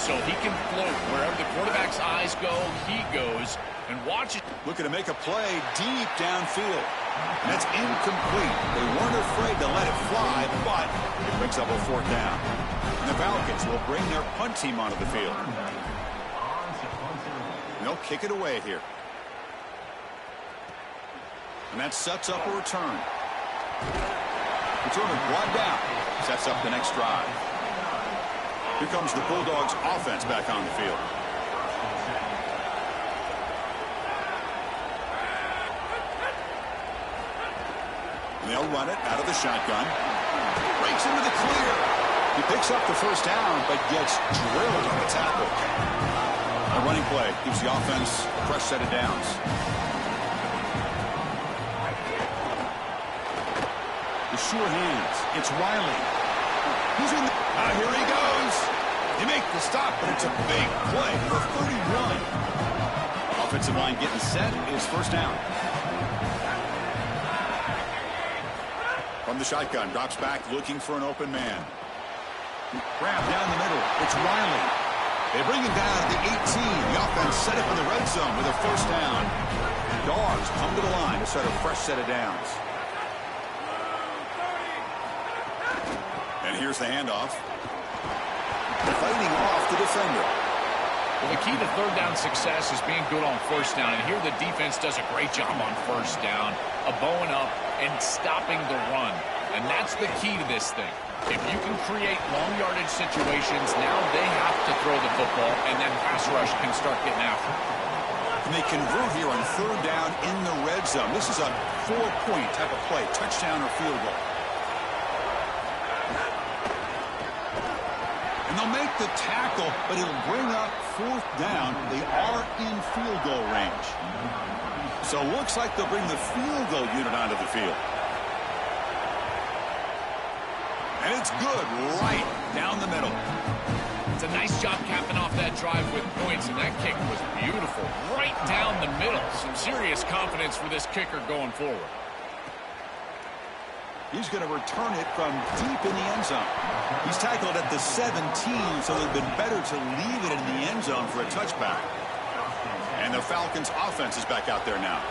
so he can float wherever the quarterback's eyes go, he goes. And watch it. Looking to make a play deep downfield. And that's incomplete. They weren't afraid to let it fly, but it brings up a fourth down. And the Falcons will bring their punt team onto the field. And they'll kick it away here. And that sets up a return. Returner brought down. Sets up the next drive. Here comes the Bulldogs offense back on the field. And they'll run it out of the shotgun. Breaks into the clear. He picks up the first down, but gets drilled on the tackle. A running play gives the offense a fresh set of downs. The sure hands. It's Riley. He's in the... here he goes. They make the stop, but it's a big play for 31. Offensive line getting set is first down. From the shotgun, drops back looking for an open man. Grab down the middle. It's Riley. They bring him down to the 18. The offense set up in the red zone with a first down. Dogs come to the line to start a fresh set of downs. And here's the handoff. Fighting off the defender. Well, the key to third down success is being good on first down. And here the defense does a great job on first down, bowing up and stopping the run. And that's the key to this thing. If you can create long yardage situations, now they have to throw the football, and then pass rush can start getting after it. And they convert here on third down in the red zone. This is a 4-point type of play, touchdown or field goal. And they'll make the tackle, but it'll bring up fourth down. They are in field goal range. So it looks like they'll bring the field goal unit onto the field. And it's good right down the middle. It's a nice job capping off that drive with points, and that kick was beautiful. Right down the middle. Some serious confidence for this kicker going forward. He's going to return it from deep in the end zone. He's tackled at the 17, so it would have been better to leave it in the end zone for a touchback. And the Falcons offense is back out there now.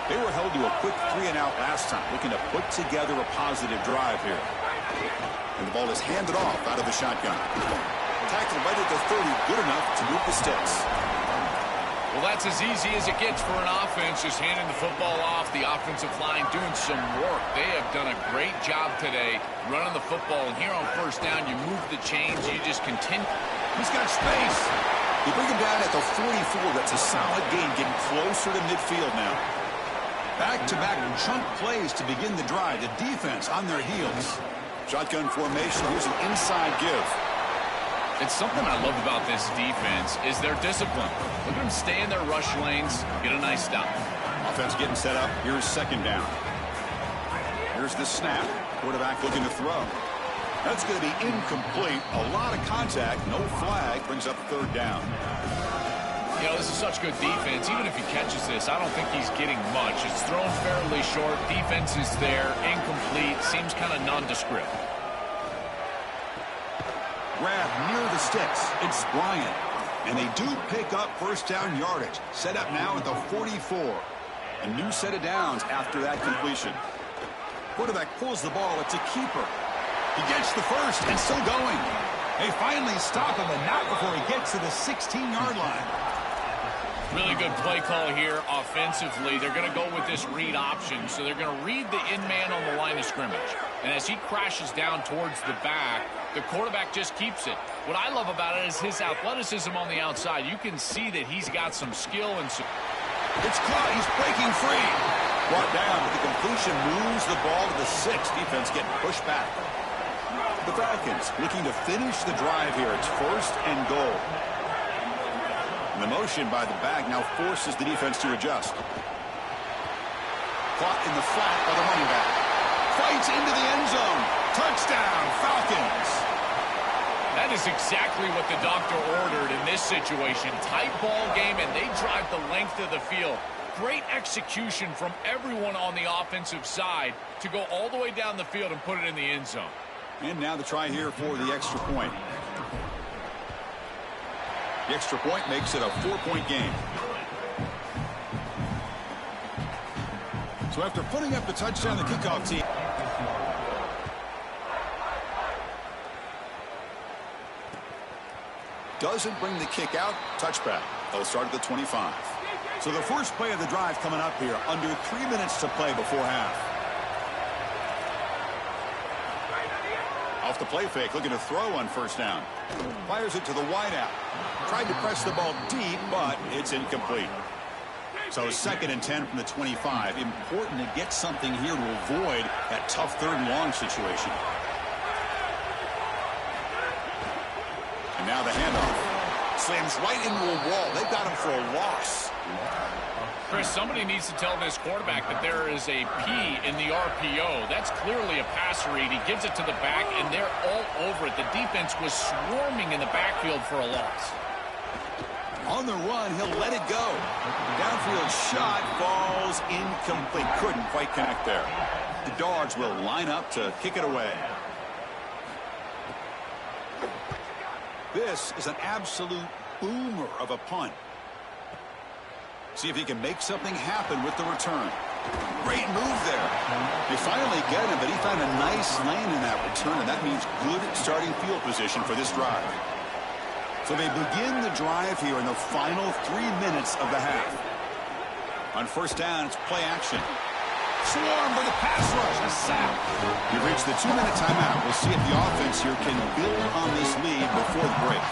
They were held to a quick 3-and-out last time, looking to put together a positive drive here. And the ball is handed off out of the shotgun. Tackled right at the 30, good enough to move the sticks. Well, that's as easy as it gets for an offense, just handing the football off. The offensive line doing some work. They have done a great job today running the football. And here on first down, you move the chains. You just continue. He's got space. You bring him down at the 44. That's a solid gain, getting closer to midfield now. Back-to-back chunk plays to begin the drive. The defense on their heels. Shotgun formation. Here's an inside give. It's something I love about this defense is their discipline. Look at them stay in their rush lanes, get a nice stop. Offense getting set up. Here's second down. Here's the snap. Quarterback looking to throw. That's going to be incomplete. A lot of contact. No flag. Brings up third down. You know, this is such good defense. Even if he catches this, I don't think he's getting much. It's thrown fairly short. Defense is there. Incomplete. Seems kind of nondescript. Grab near the sticks. It's Bryant. And they do pick up first down yardage. Set up now at the 44. A new set of downs after that completion. Quarterback pulls the ball. It's a keeper. He gets the first and still going. They finally stop him, and not before he gets to the 16-yard line. Really good play call here offensively. They're going to go with this read option, so they're going to read the in-man on the line of scrimmage. And as he crashes down towards the back, the quarterback just keeps it. What I love about it is his athleticism on the outside. You can see that he's got some skill and some... It's caught. He's breaking free. Brought down, but the completion moves the ball to the 6. Defense getting pushed back. The Falcons looking to finish the drive here. It's first and goal. And the motion by the back now forces the defense to adjust. Caught in the flat by the running back. Fights into the end zone. Touchdown, Falcons. That is exactly what the doctor ordered in this situation. Tight ball game, and they drive the length of the field. Great execution from everyone on the offensive side to go all the way down the field and put it in the end zone. And now the try here for the extra point. The extra point makes it a 4-point game. So after putting up the touchdown, the kickoff team doesn't bring the kick out. Touchback. They'll start at the 25. So the first play of the drive coming up here. Under 3 minutes to play before half. Off the play fake, looking to throw on first down. Fires it to the wideout. Tried to press the ball deep, but it's incomplete. So 2nd and 10 from the 25. Important to get something here to avoid that tough 3rd and long situation. And now the handoff. Slams right into a wall. They've got him for a loss. Chris, somebody needs to tell this quarterback that there is a P in the RPO. That's clearly a pass read. He gives it to the back, and they're all over it. The defense was swarming in the backfield for a loss. On the run, he'll let it go. Downfield shot falls incomplete. Couldn't quite connect there. The Dogs will line up to kick it away. This is an absolute boomer of a punt. See if he can make something happen with the return. Great move there. They finally get him, but he found a nice lane in that return, and that means good starting field position for this drive. So they begin the drive here in the final 3 minutes of the half. On first down, it's play action. Swarm with a pass rush, a sack. We've reached the 2-minute timeout. We'll see if the offense here can build on this lead before the break.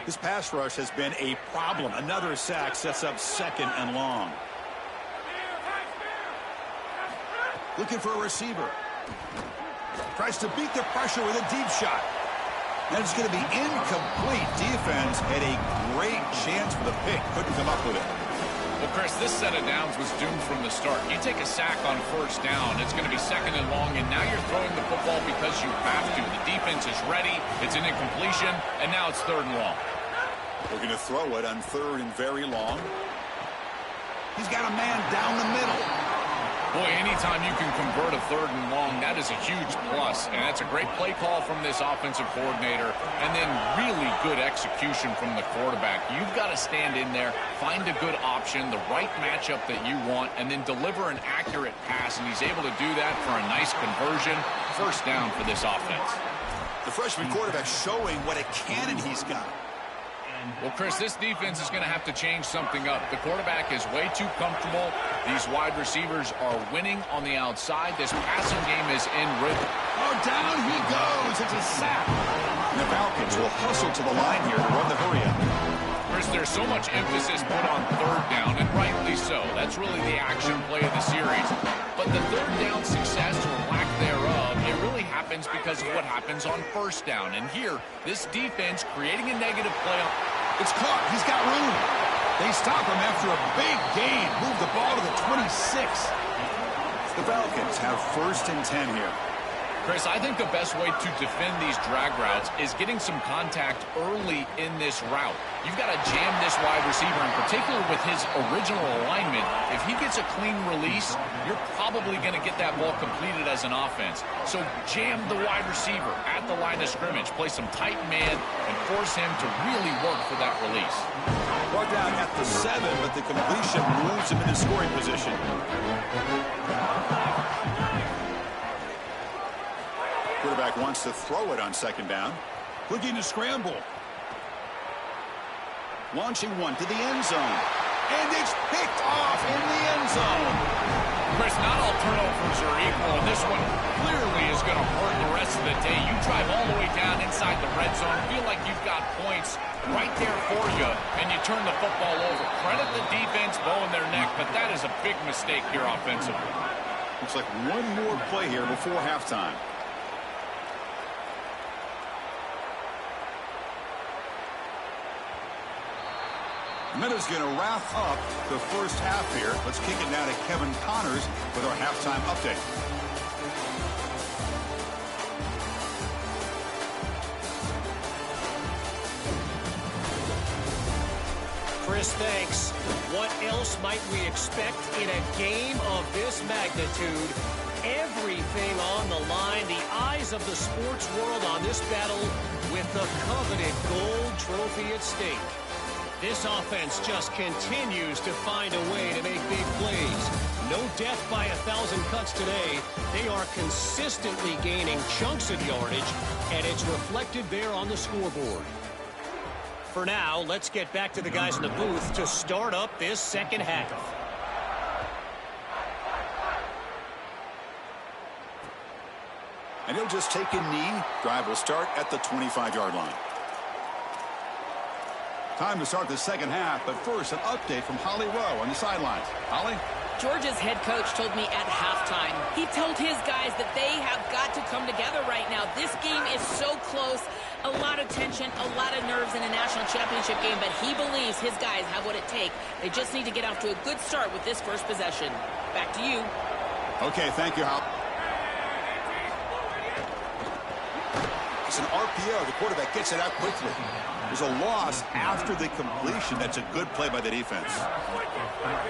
This pass rush has been a problem. Another sack sets up 2nd and long. Looking for a receiver. Tries to beat the pressure with a deep shot. And it's going to be incomplete. Defense had a great chance for the pick. Couldn't come up with it. Well, Chris, this set of downs was doomed from the start. You take a sack on first down, it's going to be 2nd and long, and now you're throwing the football because you have to. The defense is ready. It's an incompletion, and now it's 3rd and long. We're going to throw it on 3rd and very long. He's got a man down the middle. Boy, anytime you can convert a 3rd and long, that is a huge plus. And that's a great play call from this offensive coordinator. And then really good execution from the quarterback. You've got to stand in there, find a good option, the right matchup that you want, and then deliver an accurate pass. And he's able to do that for a nice conversion. First down for this offense. The freshman quarterback showing what a cannon he's got. Well, Chris, this defense is going to have to change something up. The quarterback is way too comfortable. These wide receivers are winning on the outside. This passing game is in rhythm. Oh, down he goes. It's a sack. And the Falcons will hustle to the line here to run the hurry up. Chris, there's so much emphasis put on 3rd down, and rightly so. That's really the action play of the series. But the 3rd down success or lack thereof, it really happens because of what happens on first down. And here, this defense creating a negative play. It's caught. He's got room. They stop him after a big gain. Move the ball to the 26. The Falcons have 1st and 10 here. Chris, I think the best way to defend these drag routes is getting some contact early in this route. You've got to jam this wide receiver, in particular with his original alignment. If he gets a clean release, you're probably going to get that ball completed as an offense. So jam the wide receiver at the line of scrimmage, play some tight man, and force him to really work for that release. Brought down at the 7, but the completion moves him into scoring position. Quarterback wants to throw it on 2nd down. Looking to scramble. Launching one to the end zone. And it's picked off in the end zone. Chris, not all turnovers are equal, and this one clearly is going to hurt the rest of the day. You drive all the way down inside the red zone, feel like you've got points right there for you, and you turn the football over. Credit the defense, bowing their neck, but that is a big mistake here offensively. Looks like one more play here before halftime. Minutes going to wrap up the first half here. Let's kick it now to Kevin Connors with our halftime update. Chris, thanks. What else might we expect in a game of this magnitude? Everything on the line. of the sports world on this battle with the coveted gold trophy at stake. This offense just continues to find a way to make big plays. No death by 1,000 cuts today. They are consistently gaining chunks of yardage, and it's reflected there on the scoreboard. For now, let's get back to the guys in the booth to start up this second half. And he'll just take a knee. Drive will start at the 25-yard line. Time to start the second half, but first an update from Holly Rowe on the sidelines. Holly? Georgia's head coach told me at halftime, he told his guys that they have got to come together right now. This game is so close, a lot of tension, a lot of nerves in a national championship game, but he believes his guys have what it takes. They just need to get off to a good start with this first possession. Back to you. Okay, thank you, Holly. It's an RPO. The quarterback gets it out quickly. There's a loss after the completion. That's a good play by the defense.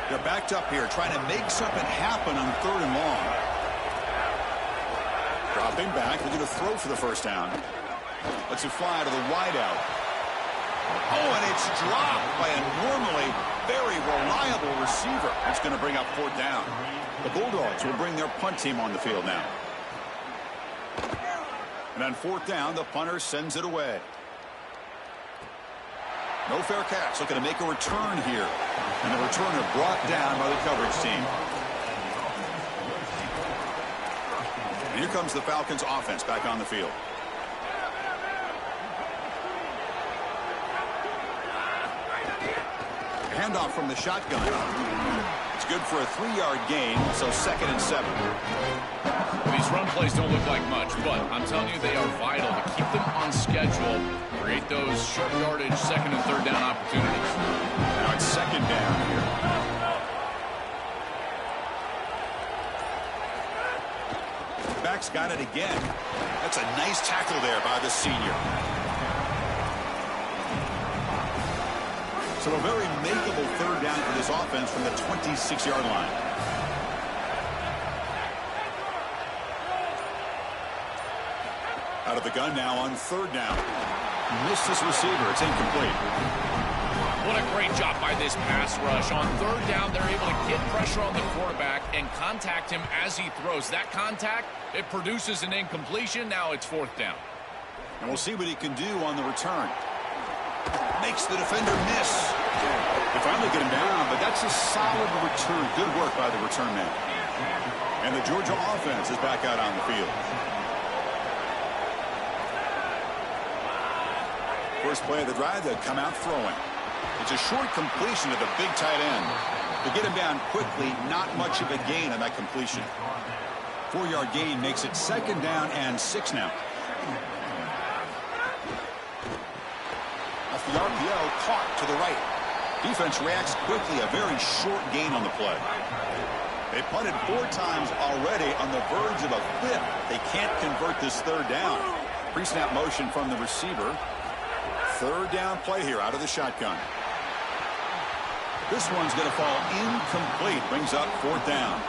They're backed up here, trying to make something happen on 3rd and long. Dropping back, they're going to throw for the first down. Lets it fly to the wideout. Oh, and it's dropped by a normally very reliable receiver. It's going to bring up 4th down. The Bulldogs will bring their punt team on the field now. And on 4th down, the punter sends it away. No fair catch. Looking to make a return here. And the returner brought down by the coverage team. And here comes the Falcons offense back on the field. Handoff from the shotgun. It's good for a 3-yard gain, so 2nd and 7. These run plays don't look like much, but I'm telling you they are vital to keep them on schedule, create those short yardage 2nd and 3rd down opportunities. Now it's 2nd down here. Back's got it again. That's a nice tackle there by the senior. So a very makeable 3rd down for this offense from the 26-yard line. Out of the gun now on 3rd down. Missed his receiver. It's incomplete. What a great job by this pass rush. On 3rd down, they're able to get pressure on the quarterback and contact him as he throws. That contact, it produces an incompletion. Now it's 4th down. And we'll see what he can do on the return. Makes the defender miss. They finally get him down, but that's a solid return. Good work by the return man. And the Georgia offense is back out on the field. First play of the drive, they'll come out throwing. It's a short completion to the big tight end. To get him down quickly, not much of a gain on that completion. 4-yard gain makes it 2nd down and 6 now. Off the RPO, caught to the right. Defense reacts quickly, a very short gain on the play. They punted 4 times already, on the verge of a 5th. They can't convert this 3rd down. Pre-snap motion from the receiver. 3rd down play here out of the shotgun. This one's going to fall incomplete. Brings up 4th down.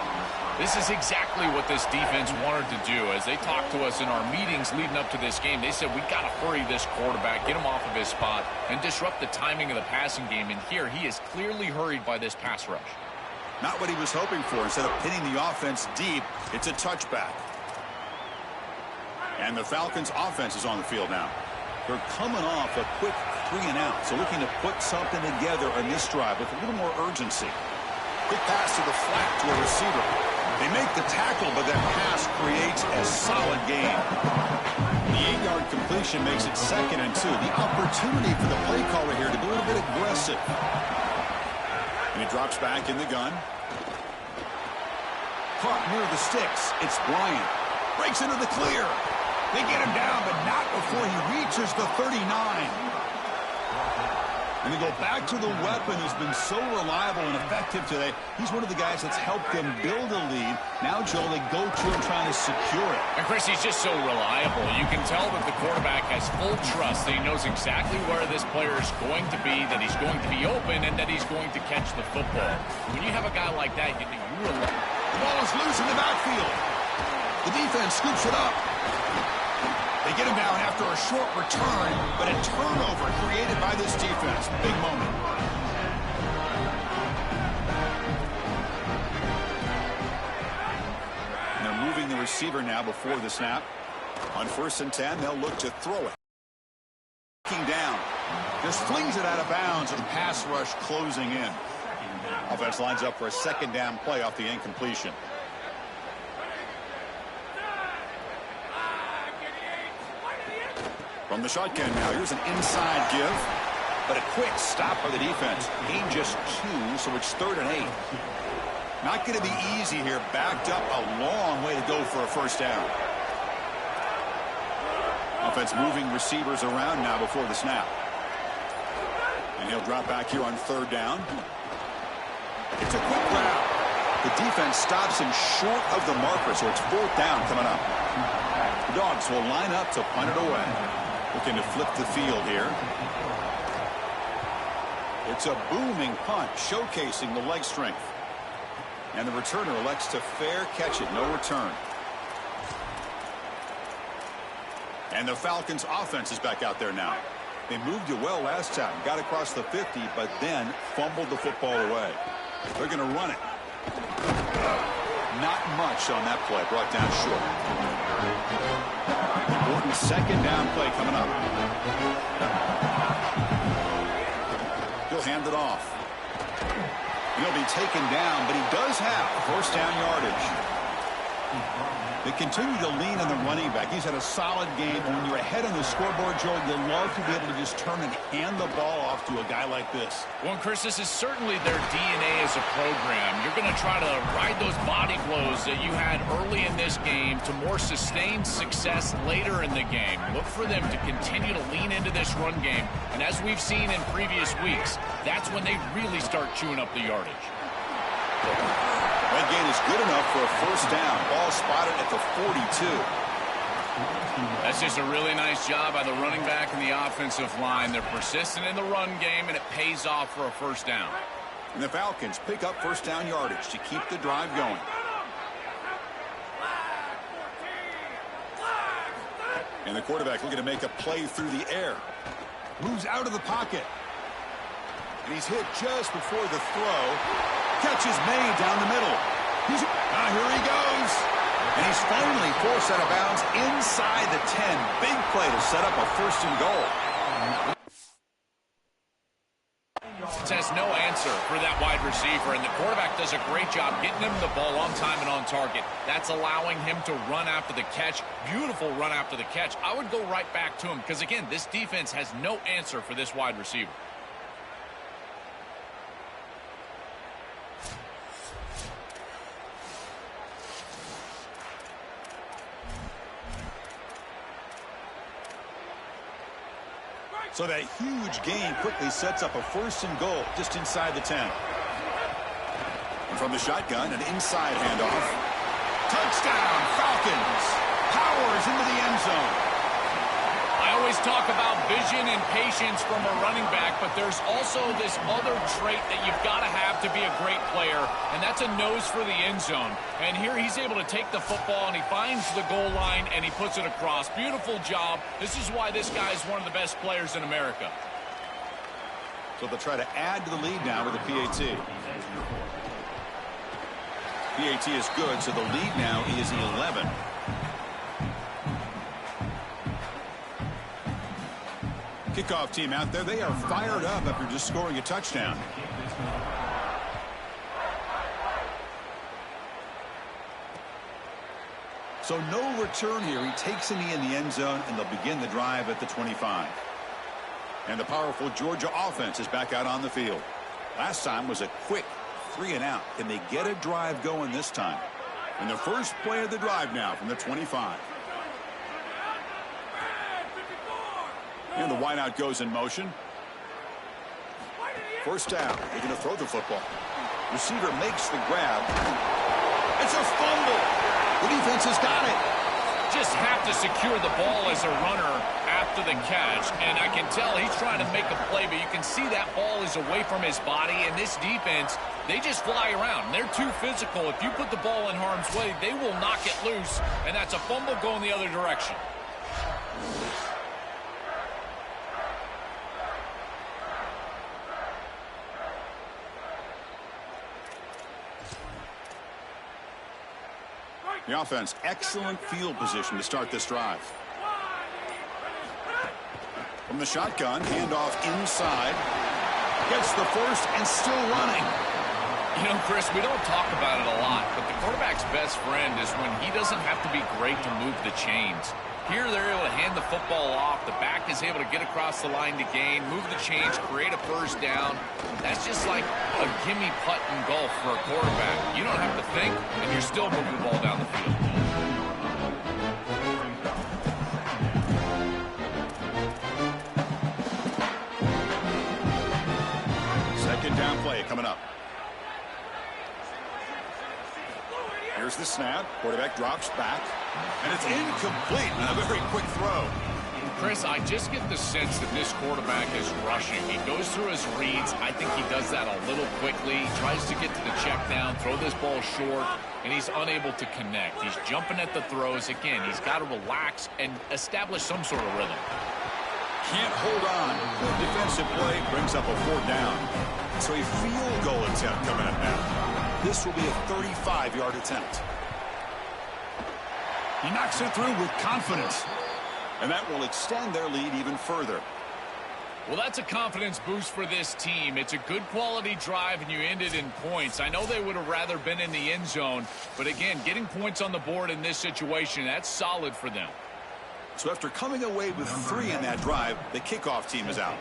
This is exactly what this defense wanted to do. As they talked to us in our meetings leading up to this game, they said, we got to hurry this quarterback, get him off of his spot, and disrupt the timing of the passing game. And here, he is clearly hurried by this pass rush. Not what he was hoping for. Instead of pinning the offense deep, it's a touchback. And the Falcons offense is on the field now. They're coming off a quick 3-and-out, so looking to put something together on this drive with a little more urgency. Quick pass to the flat to a receiver. They make the tackle, but that pass creates a solid gain. The 8-yard completion makes it 2nd and 2. The opportunity for the play caller here to be a little bit aggressive. And he drops back in the gun. Caught near the sticks. It's Bryant. Breaks into the clear. They get him down, but not before he reaches the 39. And they go back to the weapon who's been so reliable and effective today. He's one of the guys that's helped them build a lead. Now, Joel, they go to him trying to secure it. And, Chris, he's just so reliable. You can tell that the quarterback has full trust that he knows exactly where this player is going to be, that he's going to be open, and that he's going to catch the football. When you have a guy like that, you rely. The ball is loose in the backfield. The defense scoops it up. They get him down after a short return, but a turnover created by this defense. Big moment. And they're moving the receiver now before the snap. On 1st and 10, they'll look to throw it. Down. Just flings it out of bounds and pass rush closing in. Offense lines up for a 2nd down play off the incompletion. From the shotgun now, here's an inside give, but a quick stop by the defense. Gain just 2, so it's 3rd and 8. Not going to be easy here. Backed up a long way to go for a 1st down. Offense moving receivers around now before the snap. And he'll drop back here on 3rd down. It's a quick grab. The defense stops him short of the marker, so it's 4th down coming up. The Dogs will line up to punt it away. Looking to flip the field here. It's a booming punt, showcasing the leg strength. And the returner elects to fair catch it, no return. And the Falcons offense is back out there now. They moved it well last time, got across the 50, but then fumbled the football away. They're going to run it. Not much on that play, brought down short. Important 2nd down play coming up. He'll hand it off. He'll be taken down, but he does have 1st down yardage. They continue to lean on the running back. He's had a solid game. And when you're ahead on the scoreboard, Joel, you'll love to be able to just turn and hand the ball off to a guy like this. Well, and Chris, this is certainly their DNA as a program. You're going to try to ride those body blows that you had early in this game to more sustained success later in the game. Look for them to continue to lean into this run game. And as we've seen in previous weeks, that's when they really start chewing up the yardage. That gain is good enough for a 1st down. Ball spotted at the 42. That's just a really nice job by the running back and the offensive line. They're persistent in the run game, and it pays off for a 1st down. And the Falcons pick up 1st down yardage to keep the drive going. And the quarterback looking to make a play through the air. Moves out of the pocket. And he's hit just before the throw. Catch is made down the middle. Here he goes. And he's finally forced out of bounds inside the 10. Big play to set up a 1st and goal. Has no answer for that wide receiver, and the quarterback does a great job getting him the ball on time and on target. That's allowing him to run after the catch. Beautiful run after the catch. I would go right back to him because, again, this defense has no answer for this wide receiver. So that huge gain quickly sets up a 1st and goal just inside the 10. And from the shotgun, an inside handoff. Touchdown, Falcons. Powers into the end zone. I always talk about vision and patience from a running back, but there's also this other trait that you've got to have to be a great player, and that's a nose for the end zone. And here he's able to take the football, and he finds the goal line, and he puts it across. Beautiful job. This is why this guy is one of the best players in America. So they'll try to add to the lead now with the PAT. PAT is good, so the lead now is 11. Kickoff team out there, they are fired up after just scoring a touchdown. So no return here. He takes a knee in the end zone, and they'll begin the drive at the 25. And the powerful Georgia offense is back out on the field. Last time was a quick 3 and out. Can they get a drive going this time? And the first play of the drive now from the 25. And the wideout goes in motion. 1st down. They're going to throw the football. Receiver makes the grab. It's a fumble. The defense has got it. Just have to secure the ball as a runner after the catch. And I can tell he's trying to make a play, but you can see that ball is away from his body. And this defense, they just fly around. They're too physical. If you put the ball in harm's way, they will knock it loose. And that's a fumble going the other direction. The offense, excellent field position to start this drive. From the shotgun, handoff inside. Gets the first and still running. You know, Chris, we don't talk about it a lot, but the quarterback's best friend is when he doesn't have to be great to move the chains. Here, they're able to hand the football off. The back is able to get across the line to gain, move the chains, create a first down. That's just like a gimme putt in golf for a quarterback. You don't have to think, and you're still moving the ball down the field. Second down play coming up. Here's the snap. Quarterback drops back. And it's incomplete on a very quick throw. Chris, I just get the sense that this quarterback is rushing. He goes through his reads. I think he does that a little quickly. He tries to get to the check down, throw this ball short, and he's unable to connect. He's jumping at the throws. Again, he's got to relax and establish some sort of rhythm. Can't hold on. The defensive play brings up a fourth down. So a field goal attempt coming up now. This will be a 35-yard attempt. He knocks it through with confidence. And that will extend their lead even further. Well, that's a confidence boost for this team. It's a good quality drive, and you end it in points. I know they would have rather been in the end zone, but again, getting points on the board in this situation, that's solid for them. So after coming away with 3 in that drive, the kickoff team is out.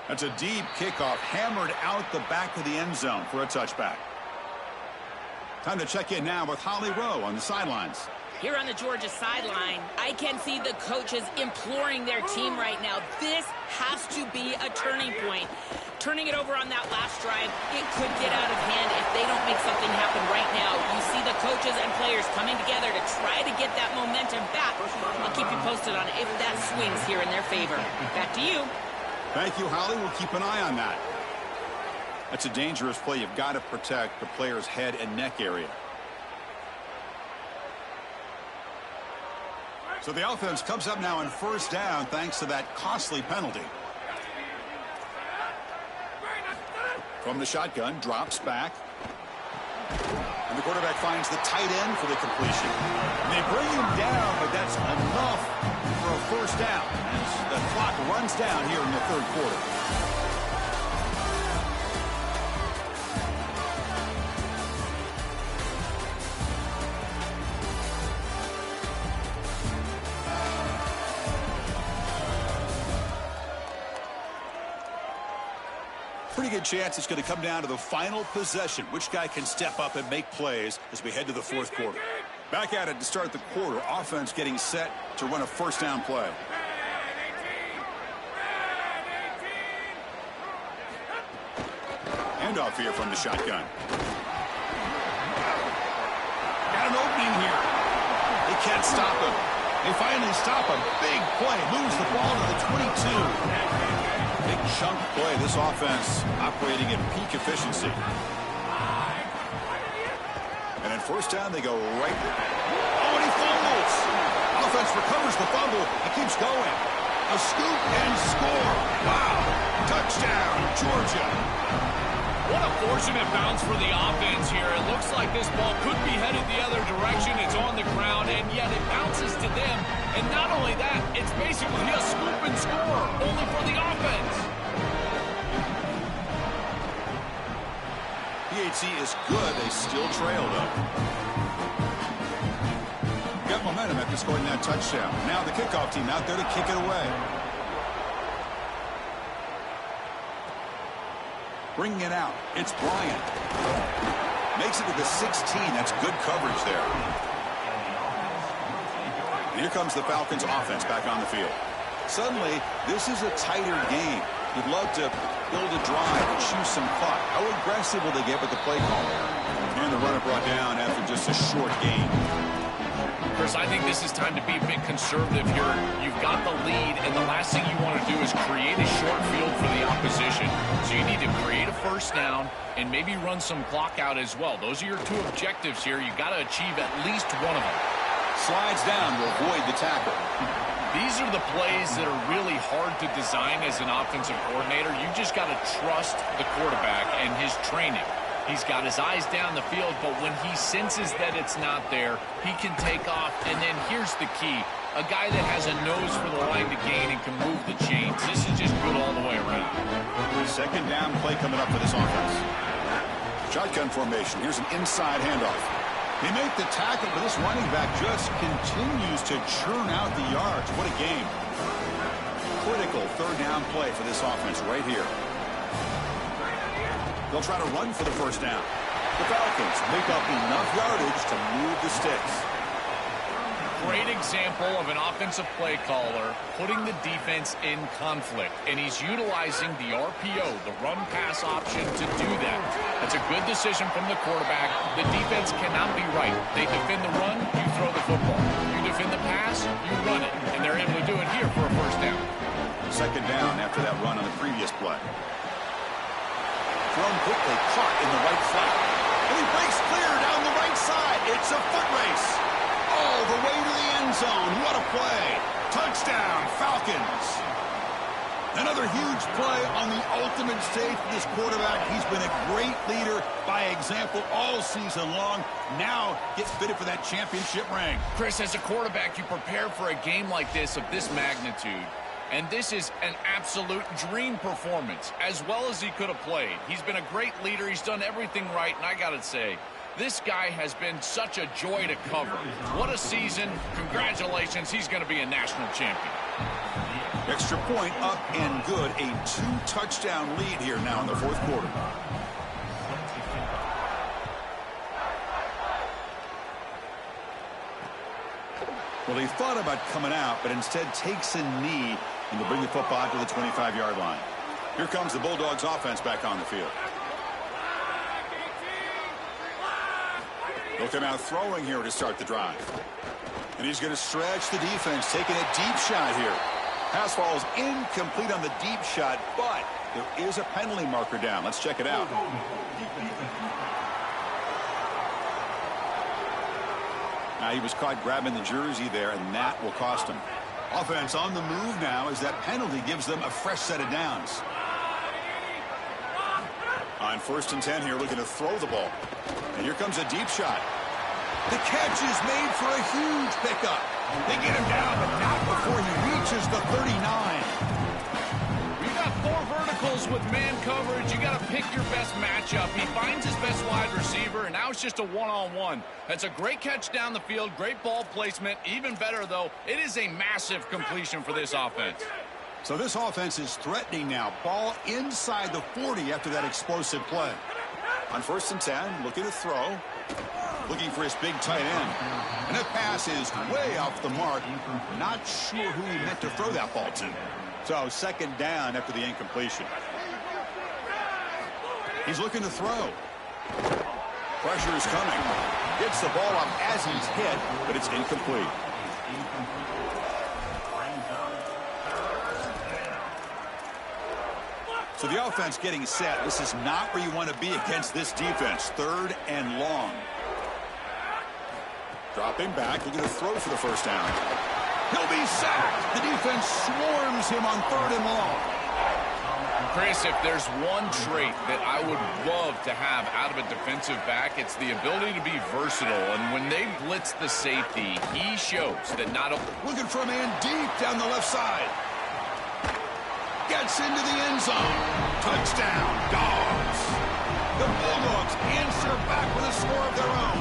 That's a deep kickoff, hammered out the back of the end zone for a touchback. Time to check in now with Holly Rowe on the sidelines. Here on the Georgia sideline, I can see the coaches imploring their team right now. This has to be a turning point. Turning it over on that last drive, it could get out of hand if they don't make something happen right now. You see the coaches and players coming together to try to get that momentum back. I'll keep you posted on if that swings here in their favor. Back to you. Thank you, Holly. We'll keep an eye on that. That's a dangerous play. You've got to protect the player's head and neck area. So the offense comes up now on first down thanks to that costly penalty. From the shotgun, drops back. And the quarterback finds the tight end for the completion. And they bring him down, but that's enough for a first down as the clock runs down here in the third quarter. Pretty good chance it's going to come down to the final possession. Which guy can step up and make plays as we head to the fourth quarter. Back at it to start the quarter. Offense getting set to run a first down play. Handoff here from the shotgun. Got an opening here. They can't stop him. They finally stop him. Big play. Moves the ball to the 22. Big chunk play. This offense operating at peak efficiency. And at first down, they go right. Oh, and he fumbles. Offense recovers the fumble. He keeps going. A scoop and score. Wow. Touchdown, Georgia. What a fortunate bounce for the offense here. It looks like this ball could be headed the other direction. It's on the ground, and yet it bounces to them. And not only that, it's basically a scoop and score, only for the offense. PHC is good. They still trail, though. Got momentum after scoring that touchdown. Now the kickoff team out there to kick it away. Bringing it out. It's Bryant. Makes it to the 16. That's good coverage there. And here comes the Falcons offense back on the field. Suddenly, this is a tighter game. You'd love to build a drive and choose some clock. How aggressive will they get with the play call? And the runner brought down after just a short game. Chris, I think this is time to be a bit conservative here. You've got the lead, and the last thing you want to do is create a short field for the opposition. So you need to create a first down and maybe run some clock out as well. Those are your two objectives here. You've got to achieve at least one of them. Slides down to avoid the tackle. These are the plays that are really hard to design as an offensive coordinator. You just got to trust the quarterback and his training. He's got his eyes down the field, but when he senses that it's not there, he can take off. And then here's the key. A guy that has a nose for the line to gain and can move the chains. This is just good all the way around. Second down play coming up for this offense. Shotgun formation. Here's an inside handoff. They make the tackle, but this running back just continues to churn out the yards. What a game. Critical third down play for this offense right here. They'll try to run for the first down. The Falcons make up enough yardage to move the sticks. Great example of an offensive play caller putting the defense in conflict, and he's utilizing the RPO, the run-pass option, to do that. That's a good decision from the quarterback. The defense cannot be right. They defend the run, you throw the football. You defend the pass, you run it, and they're able to do it here for a first down. Second down after that run on the previous play. Thrown quickly, caught in the right flat. And he breaks clear down the right side. It's a foot race. All the way to the end zone. What a play. Touchdown, Falcons. Another huge play on the ultimate stage for this quarterback. He's been a great leader by example all season long. Now gets fitted for that championship ring. Chris, as a quarterback, you prepare for a game like this of this magnitude. And this is an absolute dream performance, as well as he could have played. He's been a great leader. He's done everything right. And I got to say, this guy has been such a joy to cover. What a season. Congratulations. He's going to be a national champion. Extra point up and good. A 2-touchdown lead here now in the fourth quarter. Well, he thought about coming out, but instead takes a knee and will bring the football out to the 25-yard line. Here comes the Bulldogs offense back on the field. They'll come out throwing here to start the drive. And he's going to stretch the defense, taking a deep shot here. Pass falls incomplete on the deep shot, but there is a penalty marker down. Let's check it out. Now he was caught grabbing the jersey there, and that will cost him. Offense on the move now as that penalty gives them a fresh set of downs. On 1st and 10 here, looking to throw the ball. And here comes a deep shot. The catch is made for a huge pickup. They get him down, but not before he reaches the 39. You got 4 verticals with man coverage. You got to pick your best matchup. He finds his best wide receiver, and now it's just a one-on-one. That's a great catch down the field, great ball placement. Even better, though, it is a massive completion for this offense. So this offense is threatening now. Ball inside the 40 after that explosive play. On 1st and 10, looking to throw. Looking for his big tight end. And that pass is way off the mark. Not sure who he meant to throw that ball to. So 2nd down after the incompletion. He's looking to throw. Pressure is coming. Gets the ball up as he's hit, but it's incomplete. So the offense getting set. This is not where you want to be against this defense. 3rd and long. Dropping back, looking to throw for the first down. He'll be sacked. The defense swarms him on 3rd and long. Chris, if there's one trait that I would love to have out of a defensive back, it's the ability to be versatile. And when they blitz the safety, he shows that not only... Looking for a man deep down the left side. Gets into the end zone. Touchdown, Dogs. The Bulldogs answer back with a score of their own.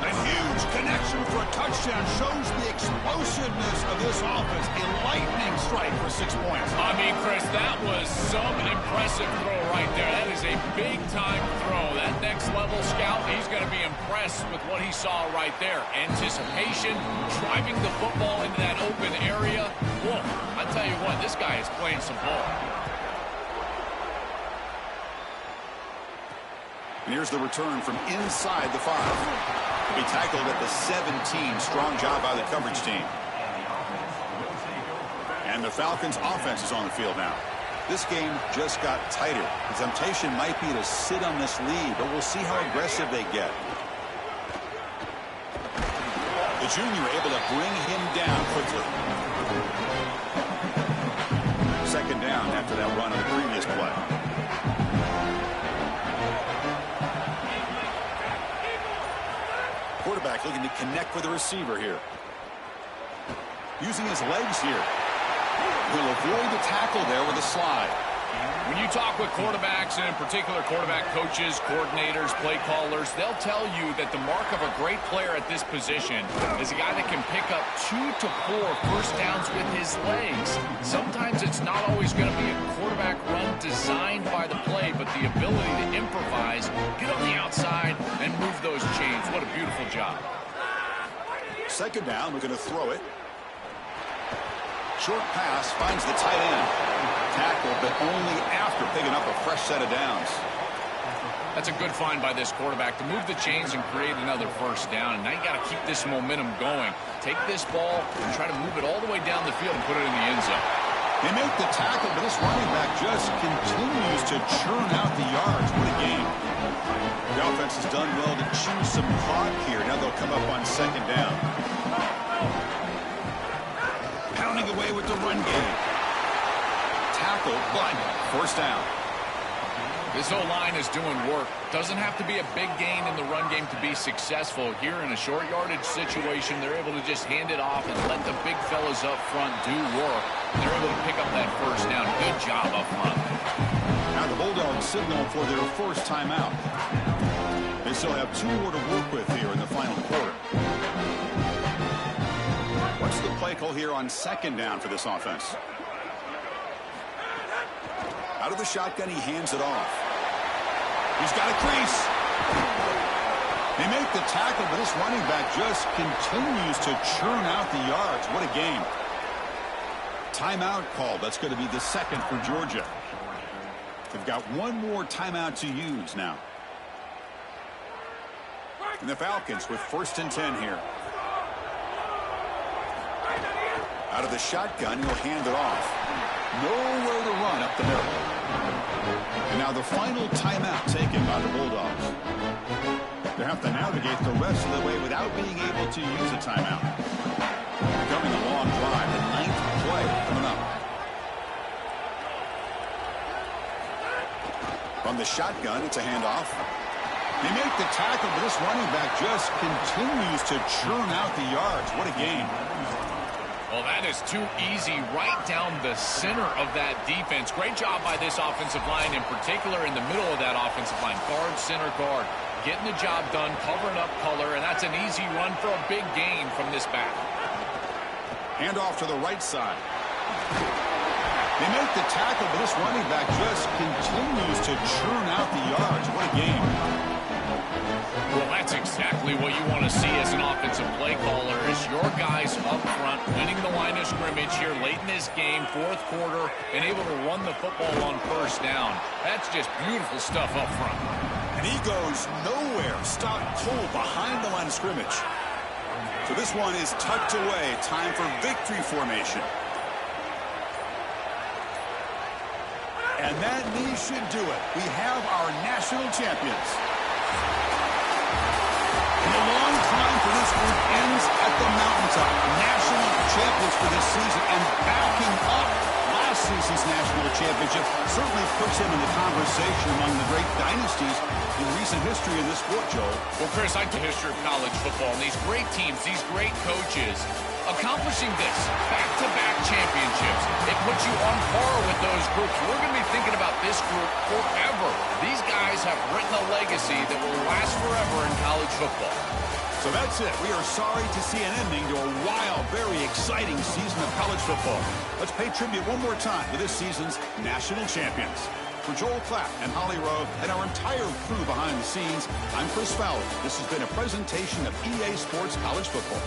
A huge connection for a touchdown shows the explosiveness of this offense. A lightning strike for 6 points. I mean, Chris, that was some impressive throw right there. That is a big-time throw. That next-level scout, he's going to be impressed with what he saw right there. Anticipation, driving the football into that open area. Whoa, I tell you what, this guy is playing some ball. And here's the return from inside the 5. He tackled at the 17. Strong job by the coverage team. And the Falcons offense is on the field now. This game just got tighter. The temptation might be to sit on this lead, but we'll see how aggressive they get. The junior able to bring him down quickly. Second down after that run on the previous play. Quarterback looking to connect with the receiver here. Using his legs here. He'll avoid the tackle there with a slide. When you talk with quarterbacks, and in particular quarterback coaches, coordinators, play callers, they'll tell you that the mark of a great player at this position is a guy that can pick up 2 to 4 first downs with his legs. Sometimes it's not always going to be a quarterback run designed by the play, but the ability to improvise, get on the outside, and move those chains. What a beautiful job. Second down, we're going to throw it. Short pass finds the tight end. Tackle, but only after picking up a fresh set of downs. That's a good find by this quarterback to move the chains and create another first down. And now you got to keep this momentum going. Take this ball and try to move it all the way down the field and put it in the end zone. They make the tackle, but this running back just continues to churn out the yards. What a game. The offense has done well to chew some clock here. Now they'll come up on second down. Pounding away with the run game. Tackle, but first down. This O-line is doing work. Doesn't have to be a big gain in the run game to be successful. Here in a short yardage situation, they're able to just hand it off and let the big fellas up front do work. They're able to pick up that first down. Good job up front. Now the Bulldogs signal for their first timeout. They still have 2 more to work with here in the final quarter. What's the play call here on second down for this offense? Out of the shotgun, he hands it off. He's got a crease. They make the tackle, but this running back just continues to churn out the yards. What a game. Timeout call. That's going to be the second for Georgia. They've got 1 more timeout to use now. And the Falcons with 1st and 10 here. Out of the shotgun, he'll hand it off. Nowhere to run up the middle. And now the final timeout taken by the Bulldogs. They have to navigate the rest of the way without being able to use a timeout. Becoming a long drive, the 9th play coming up. From the shotgun, it's a handoff. They make the tackle, but this running back just continues to churn out the yards. What a game. Well, that is too easy right down the center of that defense. Great job by this offensive line, in particular in the middle of that offensive line. Guard, center, guard. Getting the job done, covering up color, and that's an easy run for a big gain from this back. Hand off to the right side. They make the tackle, but this running back just continues to churn out the yards. What a game. Well, that's exactly what you want to see as an offensive play caller, is your guys up front winning the line of scrimmage here late in this game, 4th quarter, and able to run the football on first down. That's just beautiful stuff up front. And he goes nowhere. Stop cold behind the line of scrimmage. So this one is tucked away. Time for victory formation. And that knee should do it. We have our national champions. And the long time for this group ends at the mountaintop. National champions for this season, and backing up last season's national championship certainly puts him in the conversation among the great dynasties in recent history in this sport, Joel. Well, Chris, I like the history of college football, and these great teams, these great coaches, accomplishing this, back-to-back championships, it puts you on par with those groups. We're going to be thinking about this group forever. These guys have written a legacy that will last forever in college football. So that's it. We are sorry to see an ending to a wild, very exciting season of college football. Let's pay tribute one more time to this season's national champions. For Joel Klatt and Holly Rowe and our entire crew behind the scenes, I'm Chris Fowler. This has been a presentation of EA Sports College Football.